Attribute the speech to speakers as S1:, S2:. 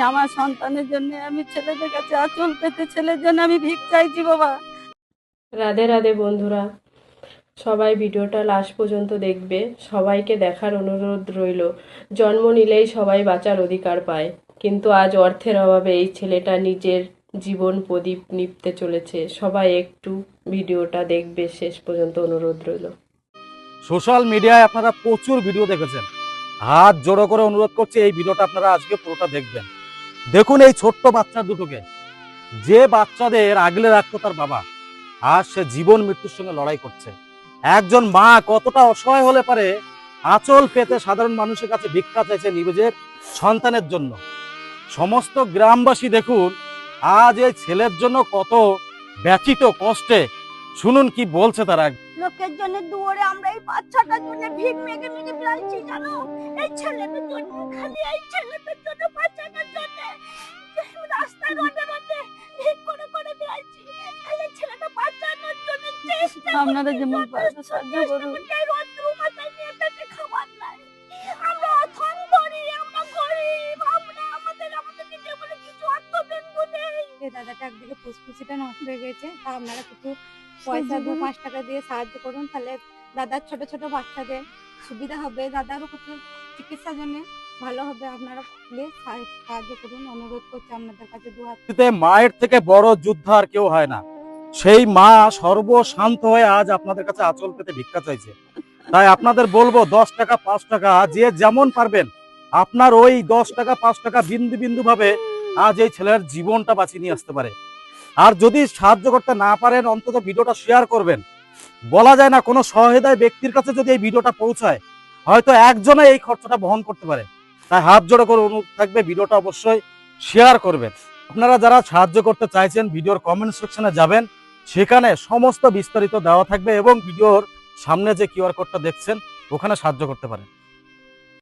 S1: আমার সন্তানের জন্য, আমি ছেলেদের কাছে আঁচল পেতে ছেলের জন্য আমি ভিক চাইছি বাবা।
S2: রাধে রাধে বন্ধুরা, সবাই ভিডিওটা লাস্ট পর্যন্ত দেখবে। সবাইকে দেখার অনুরোধ রইল। জন্ম নিলেই সবাই বাঁচার অধিকার পায়, কিন্তু আজ অর্থের অভাবে এই ছেলেটা নিজের জীবন প্রদীপ নিভতে চলেছে। সবাই একটু ভিডিওটা দেখবে, শেষ পর্যন্ত অনুরোধ রইল।
S3: সোশ্যাল মিডিয়ায় আপনারা প্রচুর ভিডিও দেখেছেন, হাত জোড়ো করে অনুরোধ করছি এই ভিডিওটা আপনারা আজকে পুরোটা দেখবেন। দেখুন এই ছোট্ট বাচ্চা দুটোকে, যে বাচ্চাদের আগলে রাখতো তার বাবা, আর সে জীবন মৃত্যুর সঙ্গে লড়াই করছে। একজন মা কতটা অসহায় হলে পারে আঁচল পেতে সাধারণ মানুষের কাছে ভিক্ষা চাইছে নিজের সন্তানের জন্য। সমস্ত গ্রামবাসী দেখুন আজ এই ছেলের জন্য কত ব্যথিত কষ্টে। শুনুন কি বলছে তারা।
S1: লোকের জন্য দুয়ারে আমরা এই বাচ্চাটার জন্য ভিক মেগে মেগে চাইছি জানো, এই ছেলেটার জন্য, খালি এই ছেলেটার জন্য, বাচ্চাটার জন্য রাস্তায় রোডে রোডে ভিক করে করে চাইছি, খালি ছেলেটা বাঁচানোর জন্য চেষ্টা। আপনারা যেমন পারেন সাহায্য করুন। খাবার নাই, আমরা অথন্তরি, আমরা গরিব, আমরা আমাদের নিজে বলে কিছু অর্থবিন্দু নেই।
S4: এই দাদাটা একদিকে ফুসফুসিটা নষ্ট হয়ে গেছে, তা আপনারা কিছু পয়সা 2-5 টাকা দিয়ে সাহায্য করুন, তাহলে দাদার ছোট ছোট বাচ্চাদের সুবিধা হবে, দাদারও কিছু চিকিৎসার জন্য ভালো হবে। আপনারা প্লিজ সাহায্য করুন, অনুরোধ করছি আপনাদের কাছে দুহাত।
S3: মায়ের থেকে বড় যুদ্ধ আর কেউ হয় না। সেই মা সর্বশান্ত হয়ে আজ আপনাদের কাছে আঁচল পেতে ভিক্ষা চাইছে। তাই আপনাদের বলবো 10 টাকা 5 টাকা যে যেমন পারবেন আপনার ওই 10 টাকা 5 টাকা বিন্দু বিন্দু ভাবে আজ এই ছেলের জীবনটা বাঁচিয়ে নিয়ে আসতে পারে। আর যদি সাহায্য করতে না পারেন অন্তত ভিডিওটা শেয়ার করবেন। বলা যায় না কোনো সহৃদয় ব্যক্তির কাছে যদি এই ভিডিওটা পৌঁছায় হয়তো একজনে এই খরচাটা বহন করতে পারে। তাই হাত জোড়ো করে অনুরোধ থাকবে ভিডিওটা অবশ্যই শেয়ার করবেন। আপনারা যারা সাহায্য করতে চাইছেন ভিডিওর কমেন্ট সেকশনে যাবেন, সেখানে সমস্ত বিস্তারিত দেওয়া থাকবে এবং ভিডিওর সামনে যে কিউআর কোডটা দেখছেন ওখানে সাহায্য করতে পারেন।